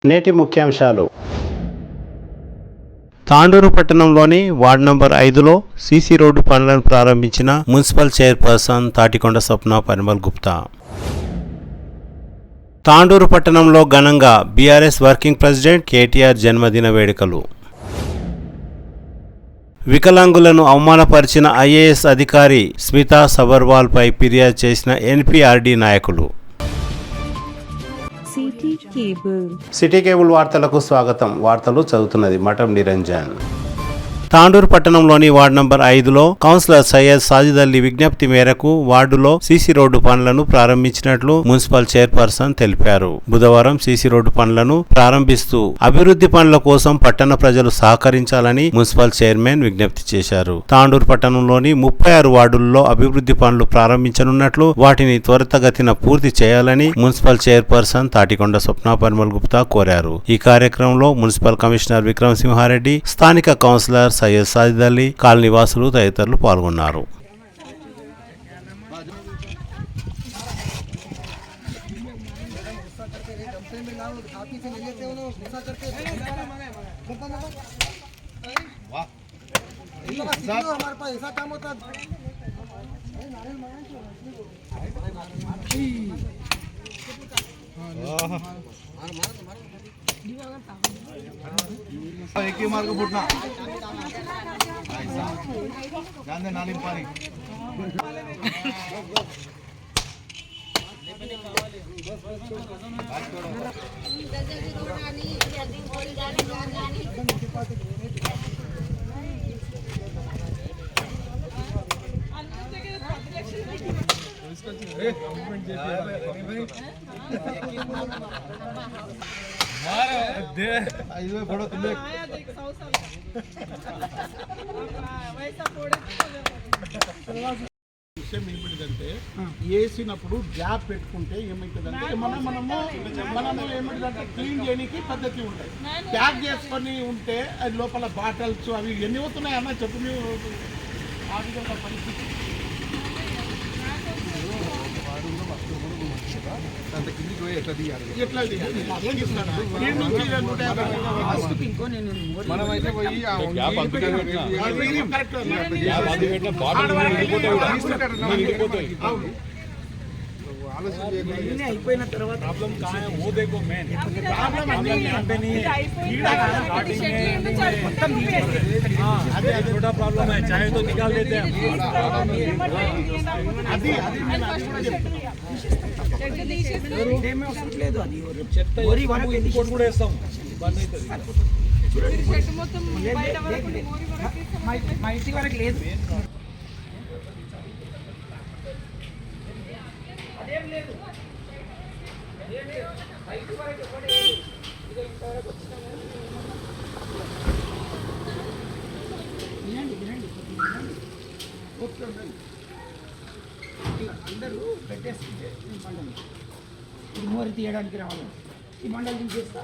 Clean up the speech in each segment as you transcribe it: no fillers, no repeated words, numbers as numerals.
నేటి ముఖ్యాంశాలు. తాండూరు పట్టణంలోని వార్డు నంబర్ 5లో సీసీ రోడ్డు పనులను ప్రారంభించిన మున్సిపల్ చైర్పర్సన్ తాటికొండ స్వప్న పరిమల్ గుప్తా. తాండూరు పట్టణంలో ఘనంగా బీఆర్ఎస్ వర్కింగ్ ప్రెసిడెంట్ కేటీఆర్ జన్మదిన వేడుకలు. వికలాంగులను అవమానపరిచిన ఐఏఎస్ అధికారి స్మితా సబర్వాల్ పై ఫిర్యాదు చేసిన ఎన్పీఆర్డీ నాయకులు. సిటీ కేబుల్ వార్తలకు స్వాగతం. వార్తలు చదువుతున్నది మఠం నిరంజన్. తాండూరు పట్టణంలోని వార్డు నంబర్ 5లో కౌన్సిలర్ సయ్యద్ సాజిద్ అలీ విజ్ఞప్తి మేరకు వార్డులో సీసీ రోడ్డు పనులను ప్రారంభించినట్లు మున్సిపల్ చైర్పర్సన్ తెలిపారు. బుధవారం సీసీ రోడ్డు పనులను ప్రారంభిస్తూ అభివృద్ధి పనుల కోసం పట్టణ ప్రజలు సహకరించాలని మున్సిపల్ చైర్మన్ విజ్ఞప్తి చేశారు. తాండూరు పట్టణంలోని 36 వార్డుల్లో అభివృద్ధి పనులు ప్రారంభించనున్నట్లు, వాటిని త్వరితగతిన పూర్తి చేయాలని మున్సిపల్ చైర్పర్సన్ తాటికొండ స్వప్న పరిమల్ గుప్తా కోరారు. ఈ కార్యక్రమంలో మున్సిపల్ కమిషనర్ విక్రమ్ సింహారెడ్డి, స్థానిక కౌన్సిలర్ సయ్యద్ సాజిద్ అలీ, కాలనీ వాసులు తదితరులు పాల్గొన్నారు. एक ही मार्ग फुटना ध्यान दे नाली में पानी విషయం ఏమిటిదంటే వేసినప్పుడు గ్యాప్ పెట్టుకుంటే ఏమవుతుందంటే మనము ఏమిటిదంటే క్లీన్ చేయడానికి పద్ధతి ఉంటుంది. ప్యాక్ చేసుకొని ఉంటే అది లోపల బాటిల్స్ అవి ఎన్ని అవుతున్నాయి అన్న చెప్పు. ఆ విధంగా పరిస్థితి మనమైతే పోయి అయిపోయిన తర్వాత లేదు, అది కూడా వేస్తాం. మా ఇంటి వరకు లేదు. అందరూ పెట్టేస్తుంటే ఇది మోరి తీయడానికి రావాలి. ఈ మండలి తీసేస్తా,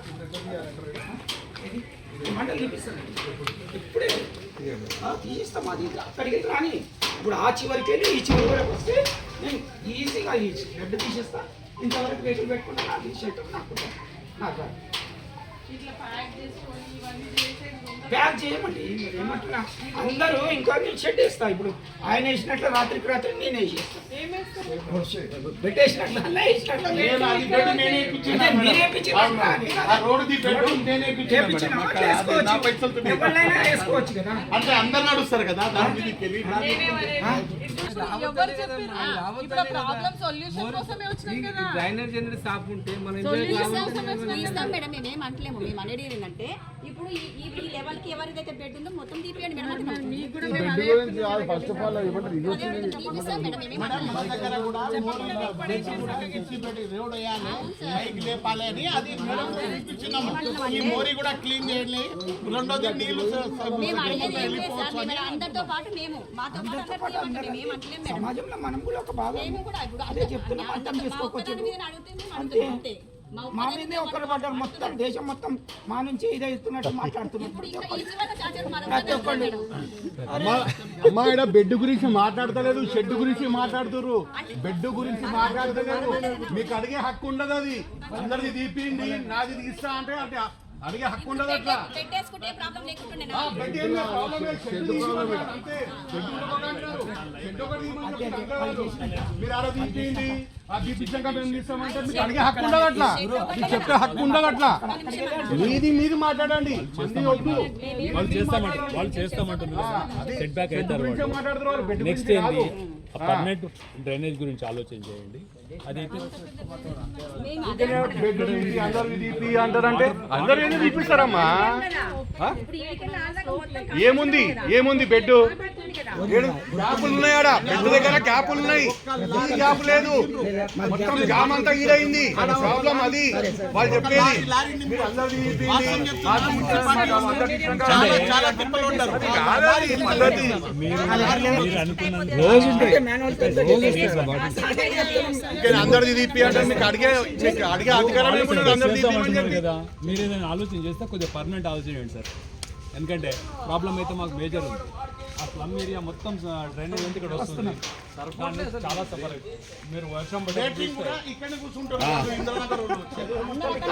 ఈ మండలి తీపిస్తాను ఇప్పుడే తీస్తాం. అది అక్కడికి రాని ఇప్పుడు ఆ చివరికి వెళ్ళి ఈ చివరి వరకు వస్తే నేను ఈజీగా ఈ బెడ్ తీసేస్తా. ఇంతవరకు వెహికల్ పెట్టుకుంటా నాకు తీసేయటం నాకు ప్యాక్ చేయమండి. మీరు ఏమంటున్నా అందరూ ఇంకా నేను షెడ్ వేస్తా. ఇప్పుడు ఆయన వేసినట్లు రాత్రికి రాత్రి నేను వేసేస్తాను. పెట్టేసినట్లు అలా వేసినట్లు వేసుకోవచ్చు కదా. అంటే అందరు నడుస్తారు కదా దాని మీదకి వెళ్ళి. డ్రైనేజ్ అనేది స్టాప్ ఉంటే మనం అంటే ఇప్పుడు ఈ లెవెల్ కి ఎవరిదైతే బెడ్ ఉందో మొత్తం తీపియండి madam. First of all road లేపాలి అని అది ఇప్పించినాము. ఈ మోరీ కూడా క్లీన్ చేయాలి. రెండోది నీళ్లు అందరితో పాటు మేము మాతో పాటు సమాజంలో మనం కూడా ఒక భాగం. మేము కూడా అదే చెప్తున్నాం. అర్థం చేసుకోవచ్చు. మా మీదే ఒకరు పడ్డారు, మొత్తం దేశం మొత్తం మా నుంచి ఇదే ఇస్తున్నట్టు మాట్లాడుతున్నారు ప్రతి ఒక్కళ్ళు. అమ్మా ఇక్కడ బెడ్ గురించి మాట్లాడతలేదు, షెడ్ గురించి మాట్లాడుతుర్రు. బెడ్ గురించి మాట్లాడతలేదు. మీకు అడిగే హక్కు ఉండదు. అది అందరిది తీపిండి, నాది తీస్తా అంటే అంటే అడిగే హక్కు ఉండదు. అట్లా పెట్టేసుకుంటే ప్రాబ్లం లేకుంటుండే ఆ, బెడ్ ఏం లేదు, ప్రాబ్లం లేదు. షెడ్ తీసుకోవాలి అంతే. షెడ్ తీసుకోమంటారు. షెడ్ ఒకటి తీయమని చెప్తే మీరు ఆడ తీపిండి, ఆ తీపించాక మేము తీస్తామంటే మీకు అడిగే హక్కు ఉండదు. అట్లా మీకు చెప్పే హక్కు ఉండదు. అట్లా మీది మాట్లాడండి. మంది వద్దు. వాళ్ళు చేస్తామంటున్నారు. సెట్ బ్యాక్ అవుతారు. గురించే మాట్లాడుతున్నారు వాళ్ళు. బెడ్ నెక్స్ట్ గురించి కాదు. ఏంటి, పర్మనెంట్ డ్రైనేజ్ గురించి ఆలోచన చేయండి. అదైతే బెడ్ తీపి, అందరు తీపి అంటారంటే అందరు ఏదో తీపిస్తారమ్మా. ఏముంది బెడ్ గ్యాపులు ఉన్నాయి. ఆడ బెడ్ దగ్గర గ్యాపులు ఉన్నాయి. ఈ గ్యాప్ లేదు, మొత్తం జామ్ అంతా ఈడైంది. ప్రాబ్లం అది వాళ్ళు చెప్పేది. మీరు అందరు తీపి, చాలా తిప్పలు ఉంటారు. కాదు ఈ పద్ధతి. మీరు అనుకున్నంత అందరిది తీపి అంటే మీకు అడిగే అధికారం ఏముండదు. అందరు తీపి చేస్తామంటున్నారు కదా, మీరు ఏదైనా ఆలోచన చేస్తే కొద్దిగా పర్మనెంట్ ఆలోచన చేయండి సార్. ఎందుకంటే ప్రాబ్లం అయితే మాకు మేజర్ ఉంది. ఆ స్లమ్ ఏరియా మొత్తం డ్రైనేజ్ అంతా ఇక్కడ వస్తుంది. దాన్ని చాలా సఫర్ అవుతుంది. మీరు వర్షం పడే కూడా ఇక్కడే కూర్చుంటారు. ఇంద్రనగర్ రోడ్డు వచ్చి.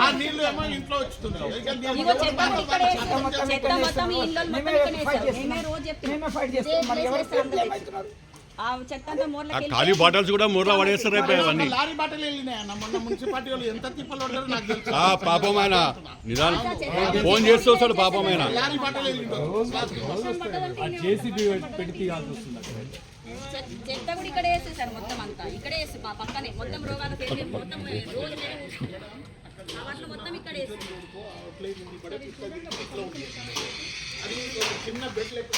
ఆ నీళ్లు ఏమో ఇంట్లో వచ్చుతున్నాయి. ఇదిగో చెత్త మొత్తం ఈ ఇల్లు మొత్తం ఇక్కడే వేస్తారు. మేమే రోజు మేమే ఫైట్ చేస్తాం. మరి ఎవరు ఏమవుతున్నారు? ఆ చెత్త అంతా మూలకి ఖాళీ బాటిల్స్ కూడా మూరలో పడేస్తారు అవన్నీ. లారీ బాటలు వెళ్ళినాయన్న మొన్న మున్సిపాలిటీ వాళ్ళు ఎంత తిప్పలు పడ్డారో నాకు తెలుసు. పాపం ఆయన నిదానం ఫోన్ చేస్తూ వస్తాడు పాపం ఆయన. లారీ బాటలు వెళ్ళింటారు. ఆ జేసీబీ పెట్టి తీయాల్సి వస్తుంది. చెత్త కూడా ఇక్కడే వేసేసారు. మొత్తం అంతా ఇక్కడే వేసి మా పక్కనే మొత్తం రోగాలు పెరిగి మొత్తం రోజు వాటిలో మొత్తం ఇక్కడే వేసి అది చిన్న బెడ్ లెక్క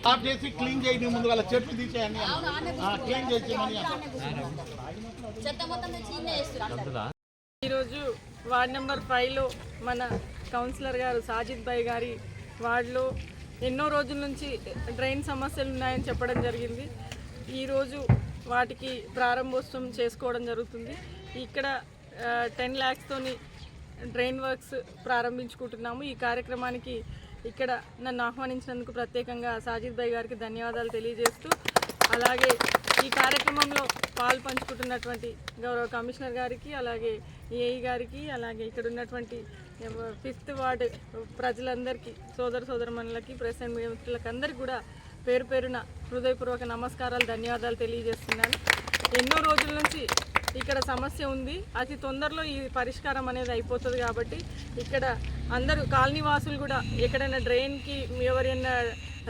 ఆఫ్ చేసి క్లీన్ చేయండి. ముందు వాళ్ళ చెట్లు తీసేయండి. క్లీన్ చేసేయమని చెత్త మొత్తం క్లీన్ చేస్తారు. ఈరోజు వార్డ్ నెంబర్ 5లో మన కౌన్సిలర్ గారు సాజిద్ భాయ్ గారి వార్డులో ఎన్నో రోజుల నుంచి డ్రైన్ సమస్యలు ఉన్నాయని చెప్పడం జరిగింది. ఈరోజు వాటికి ప్రారంభోత్సవం చేసుకోవడం జరుగుతుంది. ఇక్కడ 10 lakhs డ్రైన్ వర్క్స్ ప్రారంభించుకుంటున్నాము. ఈ కార్యక్రమానికి ఇక్కడ నన్ను ఆహ్వానించినందుకు ప్రత్యేకంగా సాజిద్ భాయ్ గారికి ధన్యవాదాలు తెలియజేస్తూ, అలాగే ఈ కార్యక్రమంలో పాలు పంచుకుంటున్నటువంటి గౌరవ కమిషనర్ గారికి, అలాగే ఏఈ గారికి, అలాగే ఇక్కడ ఉన్నటువంటి 5th వార్డు ప్రజలందరికీ, సోదరమణులకి, ప్రెస్ అండ్ మీడియా మిత్రులకు అందరికీ కూడా పేరు పేరున హృదయపూర్వక నమస్కారాలు, ధన్యవాదాలు తెలియజేస్తున్నాను. ఎన్నో రోజుల నుంచి ఇక్కడ సమస్య ఉంది. అతి తొందరలో ఈ పరిష్కారం అనేది అయిపోతుంది. కాబట్టి ఇక్కడ అందరూ కాలనీ వాసులు కూడా ఎక్కడైనా డ్రైన్కి ఎవరైనా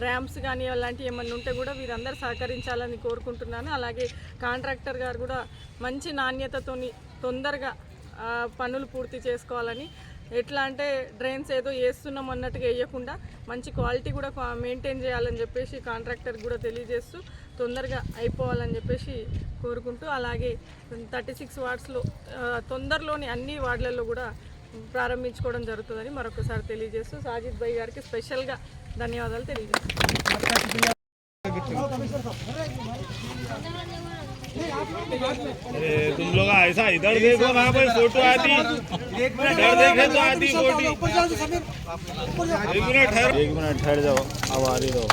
ర్యాంప్స్ కానీ అలాంటివి ఏమన్నా ఉంటే కూడా వీరందరూ సహకరించాలని కోరుకుంటున్నాను. అలాగే కాంట్రాక్టర్ గారు కూడా మంచి నాణ్యతతోని తొందరగా పనులు పూర్తి చేసుకోవాలని, ఎట్లా అంటే డ్రైన్స్ ఏదో వేస్తున్నాం అన్నట్టుగా వేయకుండా మంచి క్వాలిటీ కూడా మెయింటైన్ చేయాలని చెప్పేసి కాంట్రాక్టర్ కూడా తెలియజేస్తూ తొందరగా అయిపోవాలని చెప్పేసి కోరుకుంటూ, అలాగే 36 వార్డ్స్లో తొందరలోని అన్ని వార్డులలో కూడా ప్రారంభించుకోవడం జరుగుతుందని మరొకసారి తెలియజేస్తూ సాజిద్ భాయ్ గారికి స్పెషల్గా ధన్యవాదాలు తెలియజేస్తున్నాను. तुम लोग ऐसा इधर देखो ना भाई, फोटो आती इधर देखे तो आती फोटो। एक मिनट ठहर जाओ, अब आ रही रहो।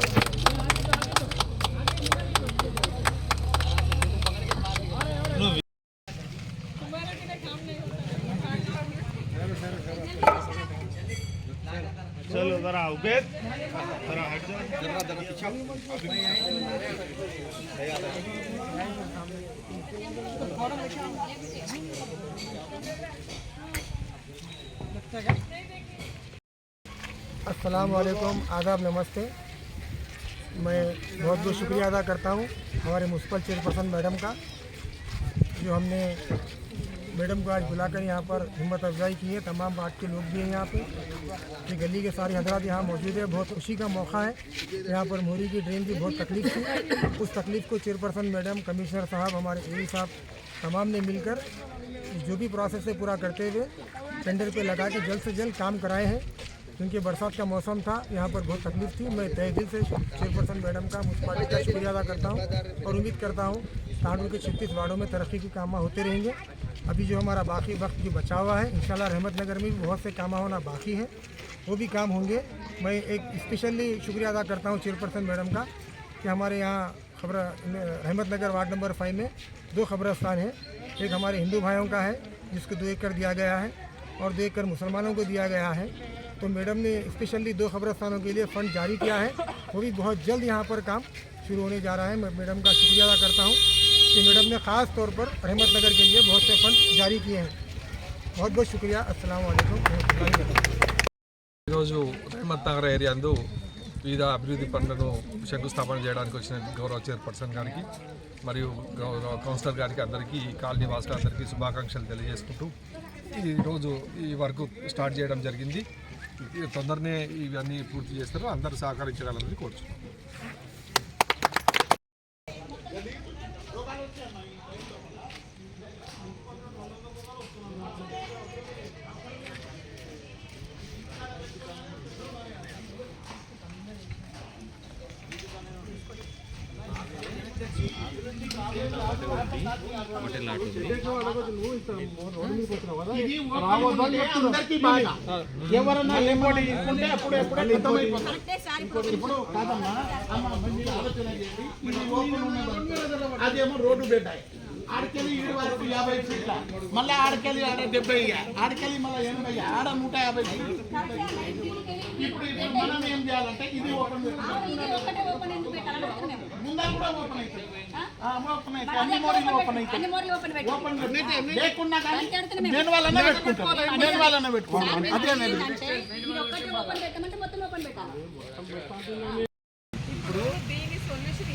चलो जरा उबेद, जरा हट जाओ, जरा पीछे। अस्सलाम वालेकुम, आदाब, नमस्ते। मैं बहुत बहुत शुक्रिया अदा करता हूँ हमारे म्यूनसिपल चेयरपर्सन मैडम का, जो हमने मैडम को आज बुलाकर यहाँ पर हिम्मत अफजाई की है। तमाम वार्ड के लोग भी हैं यहाँ पे, ये गली के सारे हजरात यहाँ मौजूद है। बहुत खुशी का मौका है। यहाँ पर मोरी की ड्रेन की बहुत तकलीफ थी, उस तकलीफ़ को चेयरपर्सन मैडम, कमिश्नर साहब, हमारे एई साहब तमाम ने मिलकर जो भी प्रोसेस है पूरा करते हुए टेंडर पे लगा के जल्द से जल्द काम कराए हैं। क्योंकि बरसात का मौसम था, यहाँ पर बहुत तकलीफ थी। मैं तहे दिल से चेयरपर्सन मैडम का, म्यूनसिपालिटी का शुक्रिया अदा करता हूँ और उम्मीद करता हूँ तांडुर के 36 वार्डों में तरक्की के काम होते रहेंगे। अभी जो हमारा बाकी वक्त जो बचा हुआ है, इंशाल्लाह रहमत नगर में भी बहुत से काम होना बाकी है, वो भी काम होंगे। मैं एक स्पेशली शुक्रिया अदा करता हूँ चेयरपर्सन मैडम का कि हमारे यहाँ रहमत नगर वार्ड नंबर 5 में 2 कब्रस्तान है। एक हमारे हिंदू भाइयों का है जिसको 2 एकड़ दिया गया है और 2 एकड़ मुसलमानों को दिया गया है। तो मैडम ने स्पेशली 2 कब्रस्तानों के लिए फ़ंड जारी किया है, वो भी बहुत जल्द यहाँ पर काम शुरू होने जा रहा है। मैं मैडम का शुक्रिया अदा करता हूँ कि मैडम ने ख़ास तौर पर रहमत नगर के लिए बहुत से फंड जारी किए हैं। बहुत बहुत शुक्रिया। अस्सलाम वालेकुम। ఈరోజు రహమత్ నగర్ ఏరియా అందు వివిధ అభివృద్ధి పనులను శంకుస్థాపన చేయడానికి వచ్చిన గౌరవ చైర్పర్సన్ గారికి మరియు కౌన్సిలర్ గారికి అందరికీ కాలనీ వాసులందరికీ శుభాకాంక్షలు తెలియజేసుకుంటూ ఈరోజు ఈ వర్క్ స్టార్ట్ చేయడం జరిగింది. తొందరనే ఇవన్నీ పూర్తి చేస్తారు, అందరూ సహకరించగలరని కోరుచున్నాం. ఎవరన్నా లేకపోతే ఇప్పుడే అప్పుడే ఇప్పుడు కాదమ్మా ఆలోచన చేయండి. ఇది ఓపెన్ ఉన్నది, అదేమో రోడ్డు పెట్టాయి. ఆడికెళ్ళి 7 వరకు 50 ఫీట్ల, మళ్ళీ ఆడికెళ్ళి 70, ఆడికెళ్ళి మళ్ళీ 80, ఆడ 150 ఫీట్లు. ఇప్పుడు మనం ఏం చేయాలంటే ఇది ఓపెన్ ముందా కూడా ఓపెన్ అవుతుంది, అన్ని మోరీలు ఓపెన్ అవుతాయి. ఓపెన్ లేకున్నా కానీ నేను వాళ్ళనే పెట్టుకుంటాను. అదే ఇప్పుడు దీని సొల్యూషన్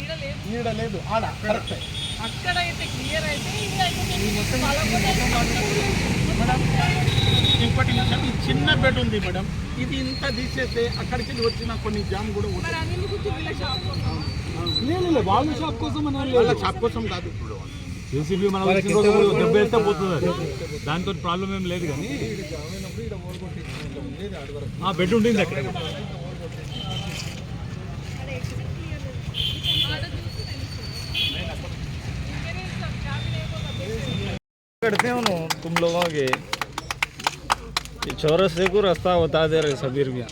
ఈడ లేదు, ఆడ కరెక్ట్. అక్కడ అయితే క్లియర్ అయితే ఇంకోటి ఈ చిన్న బెడ్ ఉంది మేడం, ఇది ఇంత తీసేస్తే అక్కడికి వచ్చిన కొన్ని జామ్ కూడా వాళ్ళ షాప్ కోసం వాళ్ళ షాప్ కోసం కాదు. జేసీబీ మనం దెబ్బ వేస్తే పోతుంది, దాంతో ప్రాబ్లం ఏం లేదు. కానీ బెడ్ ఉంటుంది అక్కడ. करते हो ना तुम लोगों के चौरस्ते को रास्ता बता दे रहे सबीर भैया.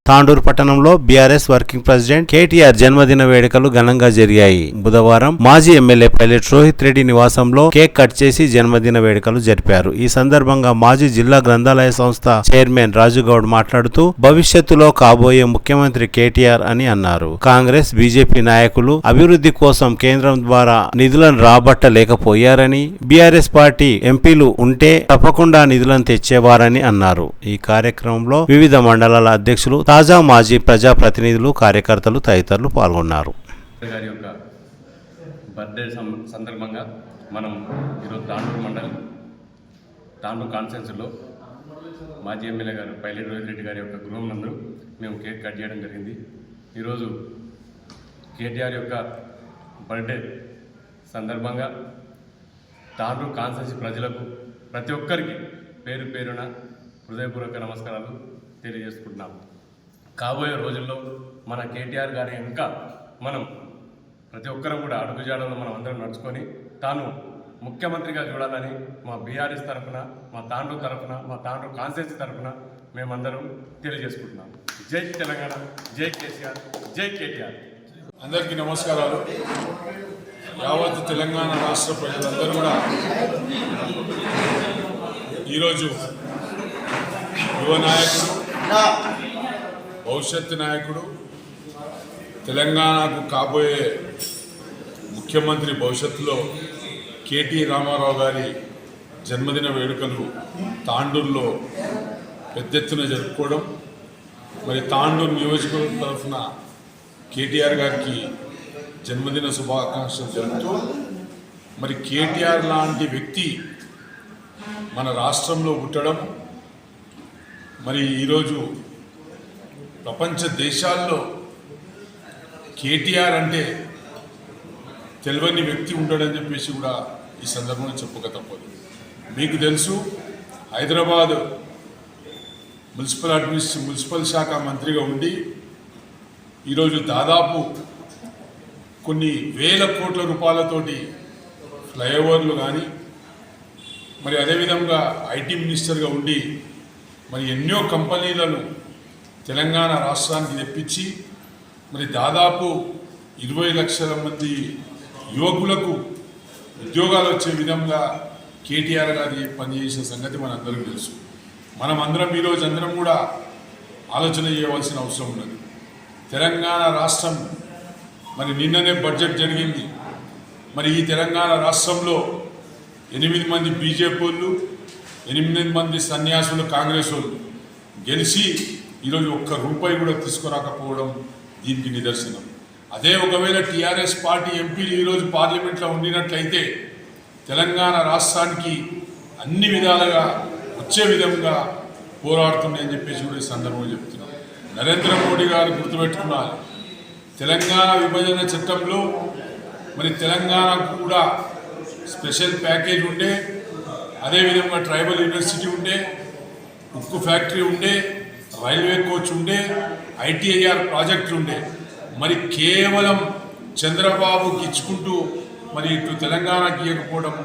తాండూరు పట్టణంలో బీఆర్ఎస్ వర్కింగ్ ప్రెసిడెంట్ కేటీఆర్ జన్మదిన వేడుకలు ఘనంగా జరిగాయి. బుధవారం మాజీ ఎమ్మెల్యే పైలట్ రోహిత్ రెడ్డి నివాసంలో కేక్ కట్ చేసి జన్మదిన వేడుకలు జరిపారు. ఈ సందర్భంగా మాజీ జిల్లా గ్రంథాలయ సంస్థ చైర్మన్ రాజుగౌడ్ మాట్లాడుతూ భవిష్యత్తులో కాబోయే ముఖ్యమంత్రి కేటీఆర్ అని అన్నారు. కాంగ్రెస్ బీజేపీ నాయకులు అభివృద్ధి కోసం కేంద్రం ద్వారా నిధులను రాబట్టలేకపోయారని, బీఆర్ఎస్ పార్టీ ఎంపీలు ఉంటే తప్పకుండా నిధులను తెచ్చేవారని అన్నారు. ఈ కార్యక్రమంలో వివిధ మండలాల అధ్యక్షులు, తాజా మాజీ ప్రజాప్రతినిధులు, కార్యకర్తలు తదితరులు పాల్గొన్నారు. గారి యొక్క బర్త్డే సందర్భంగా మనం ఈరోజు తాండూరు మండలం తాండూరు కాన్స్టిట్యున్సీలో మాజీ ఎమ్మెల్యే గారు పైలట్ రోహిత్ రెడ్డి గారి యొక్క గృహం నందు మేము కేక్ కట్ చేయడం జరిగింది. ఈరోజు కేటీఆర్ యొక్క బర్త్డే సందర్భంగా తాండూరు కాన్స్టిట్యున్సీ ప్రజలకు ప్రతి ఒక్కరికి పేరు పేరున హృదయపూర్వక నమస్కారాలు తెలియజేసుకుంటున్నాం. కాబోయే రోజుల్లో మన కేటీఆర్ గారి ఇంకా మనం ప్రతి ఒక్కరం కూడా అడుగుజాడలో మనం అందరం నడుచుకొని తాను ముఖ్యమంత్రిగా చూడాలని మా బీఆర్ఎస్ తరఫున, మా తాండూరు తరఫున, మా తాండూరు కాన్స్టిట్యున్సీ తరఫున మేమందరం తెలియజేసుకుంటున్నాం. జై తెలంగాణ, జై కేసీఆర్, జై కేటీఆర్. అందరికీ నమస్కారాలు. యావత్ తెలంగాణ రాష్ట్ర ప్రజలందరూ కూడా ఈరోజు యువ నాయకుడు, భవిష్యత్తు నాయకుడు, తెలంగాణకు కాబోయే ముఖ్యమంత్రి భవిష్యత్తులో కేటీ రామారావు గారి జన్మదిన వేడుకలు తాండూరులో పెద్ద ఎత్తున జరుపుకోవడం, మరి తాండూరు నియోజకవర్గం తరఫున కేటీఆర్ గారికి జన్మదిన శుభాకాంక్షలు జరుపుతూ, మరి కేటీఆర్ లాంటి వ్యక్తి మన రాష్ట్రంలో పుట్టడం, మరి ఈరోజు ప్రపంచ దేశాల్లో కేటీఆర్ అంటే తెలియని వ్యక్తి ఉంటాడని చెప్పేసి కూడా ఈ సందర్భంలో చెప్పక తప్పదు. మీకు తెలుసు, హైదరాబాద్ మున్సిపల్ శాఖ మంత్రిగా ఉండి ఈరోజు దాదాపు కొన్ని వేల కోట్ల రూపాయలతోటి ఫ్లైఓవర్లు కానీ మరి అదేవిధంగా ఐటీ మినిస్టర్గా ఉండి మరి ఎన్నో కంపెనీలను తెలంగాణ రాష్ట్రానికి తెప్పించి మరి దాదాపు 20 లక్షల మంది యువకులకు ఉద్యోగాలు వచ్చే విధంగా కేటీఆర్ గారు పనిచేసిన సంగతి మనందరికీ తెలుసు. మనమందరం ఈరోజు అందరం కూడా ఆలోచన చేయవలసిన అవసరం ఉన్నది. తెలంగాణ రాష్ట్రం మరి నిన్ననే బడ్జెట్ జరిగింది. మరి ఈ తెలంగాణ రాష్ట్రంలో 8 మంది బీజేపీ వాళ్ళు, 8 మంది సన్యాసులు కాంగ్రెస్ వాళ్ళు గెలిచి ఈరోజు ఒక్క రూపాయి కూడా తీసుకురాకపోవడం దీనికి నిదర్శనం. అదే ఒకవేళ టీఆర్ఎస్ పార్టీ ఎంపీలు ఈరోజు పార్లమెంట్లో ఉండినట్లయితే తెలంగాణ రాష్ట్రానికి అన్ని విధాలుగా వచ్చే విధంగా పోరాడుతున్నాయని చెప్పేసి కూడా ఈ సందర్భంగా చెప్తున్నాం. నరేంద్ర మోడీ గారు గుర్తుపెట్టుకున్నారు, తెలంగాణ విభజన చట్టంలో మరి తెలంగాణకు కూడా స్పెషల్ ప్యాకేజ్ ఉండే, అదేవిధంగా ట్రైబల్ యూనివర్సిటీ ఉండే, ఉక్కు ఫ్యాక్టరీ ఉండే, రైల్వే కోచ్ ఉండే, ఐటీఐఆర్ ప్రాజెక్టులు ఉండే. మరి కేవలం చంద్రబాబుకి ఇచ్చుకుంటూ మరి ఇటు తెలంగాణకి ఇవ్వకపోవడం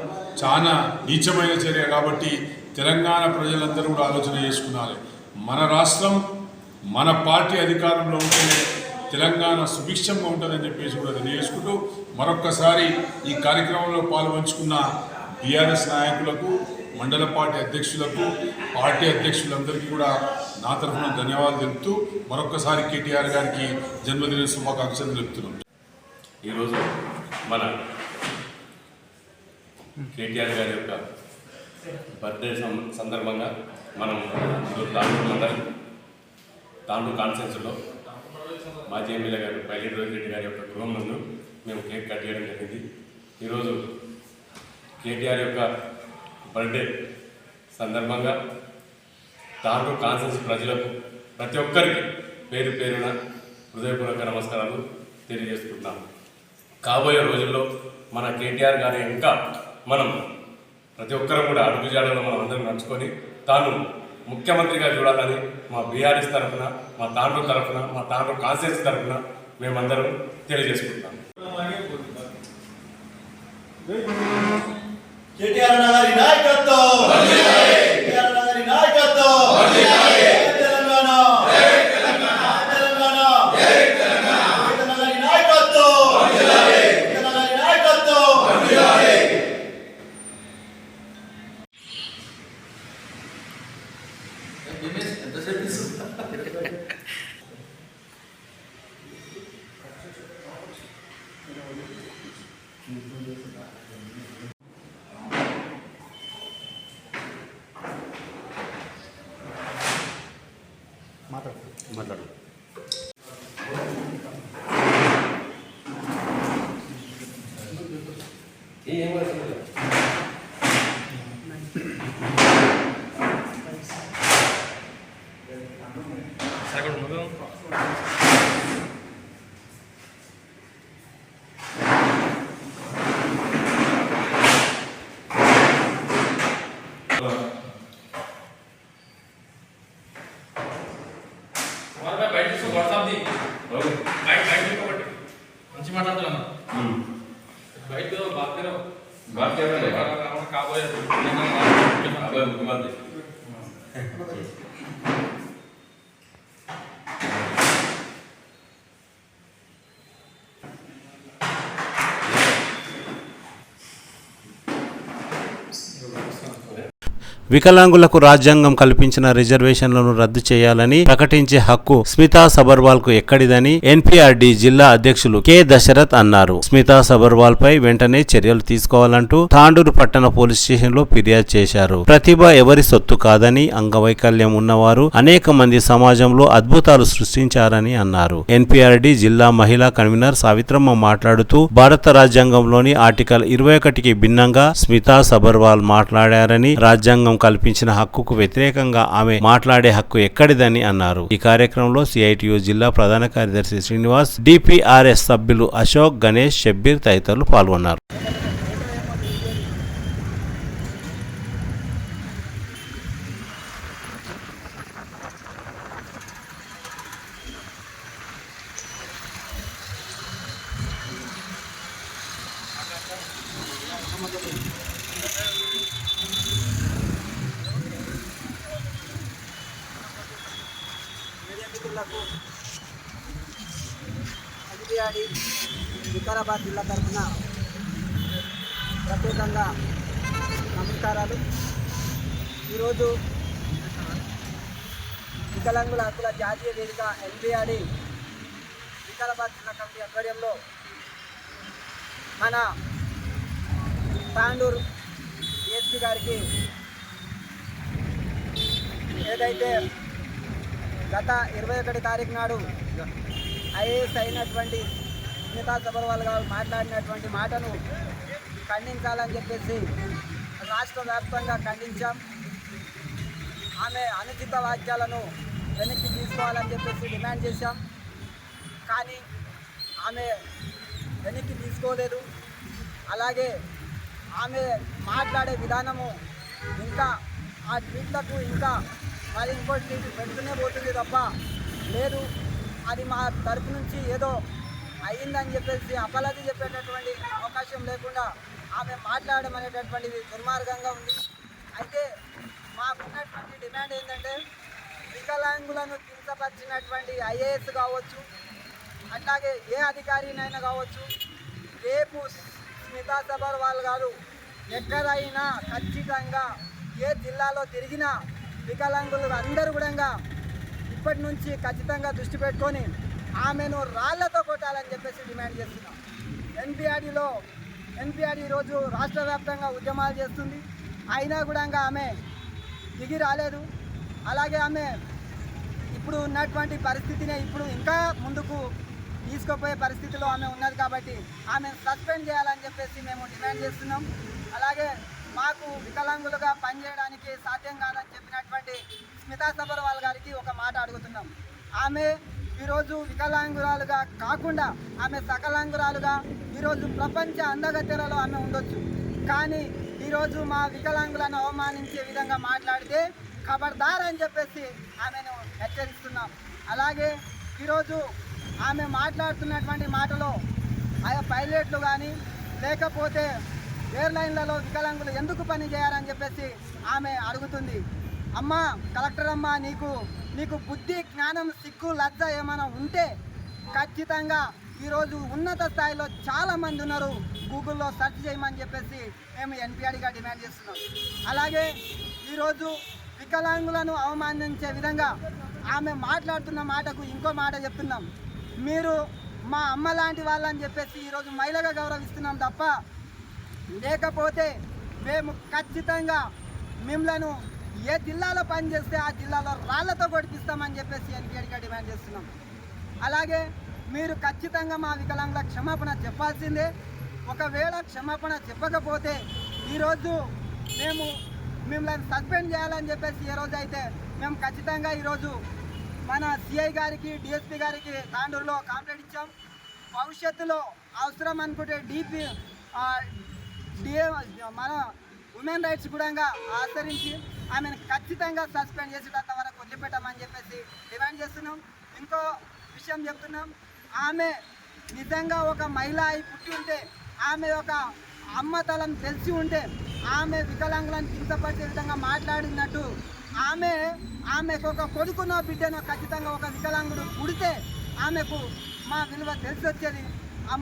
చాలా నీచమైన చర్య. కాబట్టి తెలంగాణ ప్రజలందరూ కూడా ఆలోచన చేసుకున్నారు. మన రాష్ట్రం మన పార్టీ అధికారంలో ఉంటేనే తెలంగాణ సుభిక్షంగా ఉంటుందని చెప్పేసి కూడా తెలియజేసుకుంటూ మరొక్కసారి ఈ కార్యక్రమంలో పాల్పంచుకున్న టీఆర్ఎస్ నాయకులకు, మండల పార్టీ అధ్యక్షులకు, పార్టీ అధ్యక్షులందరికీ కూడా నా తరఫున ధన్యవాదాలు తెలుపుతూ మరొక్కసారి కేటీఆర్ గారికి జన్మదిన శుభాకాంక్షలు తెలుపుతున్నాం. ఈరోజు మన కేటీఆర్ గారి యొక్క బర్త్డే సందర్భంగా మనం తాండూరు మండలం తాండూరు కాన్స్టిట్యున్సీలో మాజీ ఎమ్మెల్యే గారు పైలట్ రోహిరెడ్డి గారి యొక్క గృహం నందు మేము కేక్ కట్ చేయడం జరిగింది. ఈరోజు కేటీఆర్ యొక్క బర్త్డే సందర్భంగా తాండూరు కాన్స్టిట్యున్సీ ప్రజలకు ప్రతి ఒక్కరికి పేరు పేరున హృదయపూర్వక నమస్కారాలు తెలియజేసుకుంటున్నాం. కాబోయే రోజుల్లో మన కేటీఆర్ గారి ఇంకా మనం ప్రతి ఒక్కరూ కూడా అడుగుజాడలో మనం అందరం నడుచుకొని తాను ముఖ్యమంత్రిగా చూడాలని మా బీఆర్ఎస్ తరఫున, మా తాండూరు తరఫున, మా తాండూరు కాన్స్టిట్యున్సీ తరఫున మేమందరం తెలియజేసుకుంటున్నాం. కేటీఆర్ గారి నాయకత్వం, కేటీఆర్ గారి నాయకత్వం, తెలంగాణ తెలంగాణ తెలంగాణ నాయకత్వం, తెలంగాణ నాయకత్వం. మాట్లాడు. మంచి మాట్లాడుతున్నాను బయట కాబోయే ముఖ్యమంత్రి వికలాంగులకు రాజ్యాంగం కల్పించిన రిజర్వేషన్లను రద్దు చేయాలని ప్రకటించే హక్కు స్మితా సబర్వాల్ కు ఎక్కడిదని ఎన్పీఆర్డీ జిల్లా అధ్యక్షులు కె దశరథ్ అన్నారు. స్మితా సబర్వాల్ పై వెంటనే చర్యలు తీసుకోవాలంటూ తాండూరు పట్టణ పోలీస్ స్టేషన్ లో ఫిర్యాదు చేశారు. ప్రతిభ ఎవరి సొత్తు కాదని, అంగవైకల్యం ఉన్నవారు అనేక మంది సమాజంలో అద్భుతాలు సృష్టించారని అన్నారు. ఎన్పీఆర్డీ జిల్లా మహిళా కన్వీనర్ సావిత్రమ్మ మాట్లాడుతూ భారత రాజ్యాంగంలోని ఆర్టికల్ 21కి భిన్నంగా స్మితా సబర్వాల్ మాట్లాడారని, రాజ్యాంగం కల్పించిన హక్కుకు వ్యతిరేకంగా ఆమె మాట్లాడే హక్కు ఎక్కడిదని అన్నారు. ఈ కార్యక్రమంలో సిఐటియు జిల్లా ప్రధాన కార్యదర్శి శ్రీనివాస్, డిపిఆర్ఎస్ సభ్యులు అశోక్, గణేష్, షబ్బీర్ తదితరులు పాల్గొన్నారు. रहमतुल्लाह। మీడియా మిత్రులకు అజిబియాడి వికారాబాద్ జిల్లా తరఫున ప్రత్యేకంగా నమస్కారాలు. ఈరోజు వికలాంగుల హక్కుల జాతీయ వేదిక ఎన్బిఆర్డి వికారాబాద్ జిల్లా కమిటీ ఆధ్వర్యంలో మన తాండూరు డిఎస్పీ గారికి ఏదైతే గత 21 తారీఖు నాడు ఐఏఎస్ అయినటువంటి స్మితా సబర్వాల్ గారు మాట్లాడినటువంటి మాటను ఖండించాలని చెప్పేసి రాష్ట్ర వ్యాప్తంగా ఖండించాం. ఆమె అనుచిత వాక్యాలను వెనక్కి తీసుకోవాలని చెప్పేసి డిమాండ్ చేశాం. కానీ ఆమె వెనక్కి తీసుకోలేదు. అలాగే ఆమె మాట్లాడే విధానము ఇంకా ఆ ట్వీట్లకు ఇంకా మరి ఇంకోటి ట్వీట్ పెడుతూనే పోతుంది తప్ప లేదు అది మా తరపు నుంచి ఏదో అయ్యిందని చెప్పేసి అపలాది చెప్పేటటువంటి అవకాశం లేకుండా ఆమె మాట్లాడడం అనేటటువంటిది దుర్మార్గంగా ఉంది. అయితే మాకున్నటువంటి డిమాండ్ ఏంటంటే వికలాంగులను కించపరిచినటువంటి ఐఏఎస్ కావచ్చు, అట్లాగే ఏ అధికారినైనా కావచ్చు, రేపు స్మితా సబర్వాల్ గారు ఎక్కడైనా ఖచ్చితంగా ఏ జిల్లాలో తిరిగినా వికలాంగులు అందరూ కూడా ఇప్పటి నుంచి ఖచ్చితంగా దృష్టి పెట్టుకొని ఆమెను రాళ్లతో కొట్టాలని చెప్పేసి డిమాండ్ చేస్తున్నాం. ఎన్పిఆర్డి ఈరోజు రాష్ట్ర వ్యాప్తంగా ఉద్యమాలు చేస్తుంది. అయినా కూడా ఆమె దిగి రాలేదు. అలాగే ఆమె ఇప్పుడు ఉన్నటువంటి పరిస్థితిని ఇప్పుడు ఇంకా ముందుకు తీసుకుపోయే పరిస్థితిలో ఆమె ఉన్నది కాబట్టి ఆమె సస్పెండ్ చేయాలని చెప్పేసి మేము డిమాండ్ చేస్తున్నాం. అలాగే మాకు వికలాంగులుగా పనిచేయడానికి సాధ్యం కాదని చెప్పినటువంటి స్మితా సబర్వాల్ గారికి ఒక మాట అడుగుతున్నాం. ఆమె ఈరోజు వికలాంగురాలుగా కాకుండా ఆమె సకలాంగురాలుగా ఈరోజు ప్రపంచ అందగత్తెరలో ఆమె ఉండొచ్చు. కానీ ఈరోజు మా వికలాంగులను అవమానించే విధంగా మాట్లాడితే ఖబర్దార్ అని చెప్పేసి ఆమెను హెచ్చరిస్తున్నాం. అలాగే ఈరోజు ఆమె మాట్లాడుతున్నటువంటి మాటలో ఆయా పైలట్లు కానీ లేకపోతే ఎయిర్లైన్లలో వికలాంగులు ఎందుకు పని చేయాలని చెప్పేసి ఆమె అడుగుతుంది. అమ్మ కలెక్టర్ అమ్మ, నీకు బుద్ధి జ్ఞానం సిగ్గు లజ్జ ఏమైనా ఉంటే ఖచ్చితంగా ఈరోజు ఉన్నత స్థాయిలో చాలామంది ఉన్నారు, గూగుల్లో సెర్చ్ చేయమని చెప్పేసి మేము ఎన్పిఆర్డిగా డిమాండ్ చేస్తున్నాం. అలాగే ఈరోజు వికలాంగులను అవమానించే విధంగా ఆమె మాట్లాడుతున్న మాటకు ఇంకో మాట చెప్తున్నాం. మీరు మా అమ్మ లాంటి వాళ్ళని చెప్పేసి ఈరోజు మహిళగా గౌరవిస్తున్నాం తప్ప లేకపోతే మేము ఖచ్చితంగా మిమ్మలను ఏ జిల్లాలో పనిచేస్తే ఆ జిల్లాలో రాళ్లతో కొడిపిస్తామని చెప్పేసి ఎన్పిఆర్డిగా డిమాండ్ చేస్తున్నాం. అలాగే మీరు ఖచ్చితంగా మా వికలాంగుల క్షమాపణ చెప్పాల్సిందే. ఒకవేళ క్షమాపణ చెప్పకపోతే ఈరోజు మేము మిమ్మల్ని సస్పెండ్ చేయాలని చెప్పేసి ఏ రోజు అయితే మేము ఖచ్చితంగా ఈరోజు మన సిఐ గారికి డిఎస్పీ గారికి తాండూరులో కంప్లైంట్ ఇచ్చాం. భవిష్యత్తులో అవసరం అనుకుంటే మన ఉమెన్ రైట్స్ కూడా ఆచరించి ఆమెను ఖచ్చితంగా సస్పెండ్ చేసేటంత వరకు వదిలిపెట్టామని చెప్పేసి డిమాండ్ చేస్తున్నాం. ఇంకో విషయం చెప్తున్నాం, ఆమె నిజంగా ఒక మహిళ అయి పుట్టి ఉంటే, ఆమె ఒక అమ్మతలం తెలిసి ఉంటే, ఆమె వికలాంగులను కించపరిచే విధంగా మాట్లాడినట్టు ఆమెకు ఒక కొడుకునో బిడ్డనో ఖచ్చితంగా ఒక వికలాంగుడు పుడితే ఆమెకు మా విలువ తెలిసి వచ్చేది,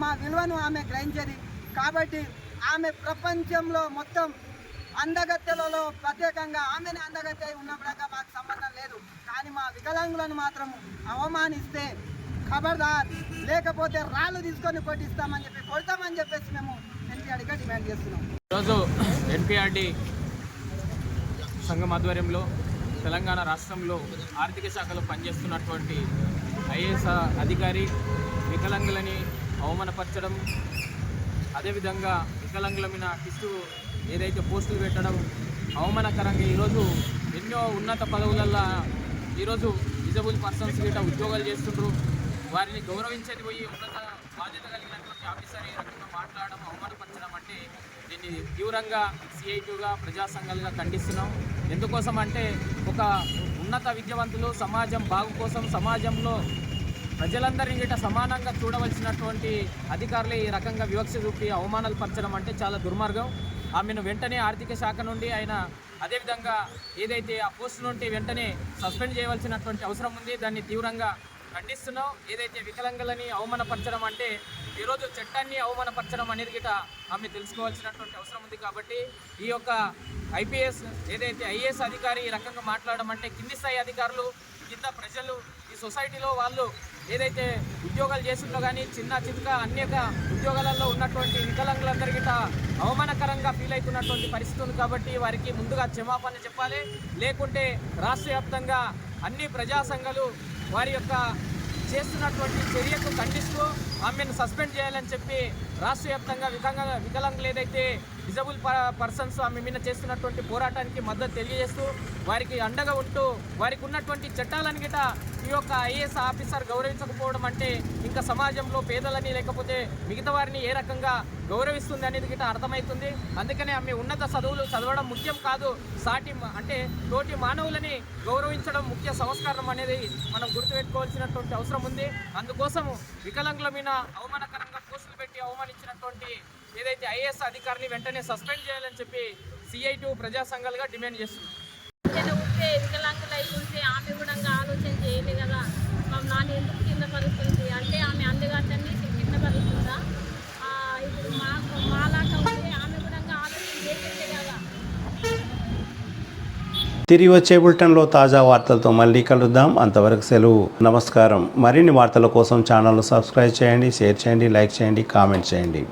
మా విలువను ఆమె గ్రహించేది. కాబట్టి ఆమె ప్రపంచంలో మొత్తం అందగత్తెలలో ప్రత్యేకంగా ఆమెను అందగత్తె ఉన్నప్పుడుగా మాకు సంబంధం లేదు. కానీ మా వికలాంగులను మాత్రం అవమానిస్తే ఖబర్దార్, లేకపోతే రాళ్ళు తీసుకొని కొడతామని చెప్పేసి మేము ఎన్పిఆర్డిగా డిమాండ్ చేస్తున్నాం. ఈరోజు ఎన్పిఆర్డి సంఘం ఆధ్వర్యంలో తెలంగాణ రాష్ట్రంలో ఆర్థిక శాఖలో పనిచేస్తున్నటువంటి ఐఏఎస్ అధికారి వికలాంగులని అవమానపరచడం, అదేవిధంగా వికలాంగుల మీద ఏదైతే పోస్టులు పెట్టడం అవమానకరంగా ఈరోజు ఎన్నో ఉన్నత పదవులల్లో ఈరోజు డిజబుల్ పర్సన్స్ గిట్ట ఉద్యోగాలు చేస్తుండ్రు. వారిని గౌరవించేది పోయి ఉన్నత బాధ్యత కలిగినటువంటి ఆఫీసర్ ఈ రకంగా మాట్లాడడం, అవమానపరచడం అంటే దీన్ని తీవ్రంగా సిఐటిగా ప్రజా సంఘాలుగా ఖండిస్తున్నాం. ఎందుకోసం అంటే ఒక ఉన్నత విద్యావంతులు సమాజం బాగు కోసం, సమాజంలో ప్రజలందరినీ గిట్ట సమానంగా చూడవలసినటువంటి అధికారులు ఈ రకంగా వివక్ష చూపి అవమానాలు పరచడం అంటే చాలా దుర్మార్గం. ఆమెను వెంటనే ఆర్థిక శాఖ నుండి ఆయన అదేవిధంగా ఏదైతే ఆ పోస్ట్ నుండి వెంటనే సస్పెండ్ చేయవలసినటువంటి అవసరం ఉంది. దాన్ని తీవ్రంగా ఖండిస్తున్నాం. ఏదైతే వికలాంగులని అవమానపరచడం అంటే ఈరోజు చట్టాన్ని అవమానపరచడం అనేది గిట ఆమె తెలుసుకోవాల్సినటువంటి అవసరం ఉంది. కాబట్టి ఈ యొక్క ఐపీఎస్ ఏదైతే ఐఏఎస్ అధికారి ఈ రకంగా మాట్లాడడం అంటే కింది స్థాయి అధికారులు కింద ప్రజలు ఈ సొసైటీలో వాళ్ళు ఏదైతే ఉద్యోగాలు చేస్తుందో కానీ చిన్న చితక అనేక ఉద్యోగాలలో ఉన్నటువంటి వికలాంగులందరికీ అవమానకరంగా ఫీల్ అవుతున్నటువంటి పరిస్థితి ఉంది. కాబట్టి వారికి ముందుగా క్షమాపణ చెప్పాలి. లేకుంటే రాష్ట్ర వ్యాప్తంగా అన్ని ప్రజా సంఘాలు వారి యొక్క చేస్తున్నటువంటి చర్యకు ఖండిస్తూ ఆమెను సస్పెండ్ చేయాలని చెప్పి రాష్ట్ర వ్యాప్తంగా వికలాంగులు ఏదైతే డిజబుల్ పర్సన్స్ ఆమె మీద చేస్తున్నటువంటి పోరాటానికి మద్దతు తెలియజేస్తూ వారికి అండగా ఉంటూ వారికి ఉన్నటువంటి చట్టాలను గిట ఈ యొక్క ఐఏఎస్ ఆఫీసర్ గౌరవించకపోవడం అంటే ఇంకా సమాజంలో పేదలని లేకపోతే మిగతా వారిని ఏ రకంగా గౌరవిస్తుంది అనేది గిట అర్థమవుతుంది. అందుకనే ఆమె ఉన్నత చదువులు చదవడం ముఖ్యం కాదు, తోటి మానవులని గౌరవించడం ముఖ్య సంస్కారం అనేది మనం గుర్తుపెట్టుకోవాల్సినటువంటి అవసరం ఉంది. అందుకోసం వికలాంగుల మీద అవమానకరంగా పోస్టులు పెట్టి అవమానించినటువంటి ఏదైతే ఐఏఎస్ అధికారిని వెంటనే సస్పెండ్ చేయాలని చెప్పి CI2 ప్రజా సంఘాలుగా డిమాండ్ చేస్తున్నాం. వికలాంగులు అయిపోతే ఆమె కూడా ఆలోచన చేయలేదు కదా, నాన్న ఎందుకు కింద పరుస్తుంది అంటే ఆమె అందగాటన్ని కింద పరుస్తుందా? ఇప్పుడు మాలాగా ఉంటే ఆమె కూడా ఆలోచన చేసేదే కదా. తిరిగి వచ్చే బులెటిన్లో తాజా వార్తలతో మళ్ళీ కలుద్దాం. అంతవరకు సెలవు, నమస్కారం. మరిన్ని వార్తల కోసం ఛానల్ సబ్స్క్రైబ్ చేయండి, షేర్ చేయండి, లైక్ చేయండి, కామెంట్ చేయండి.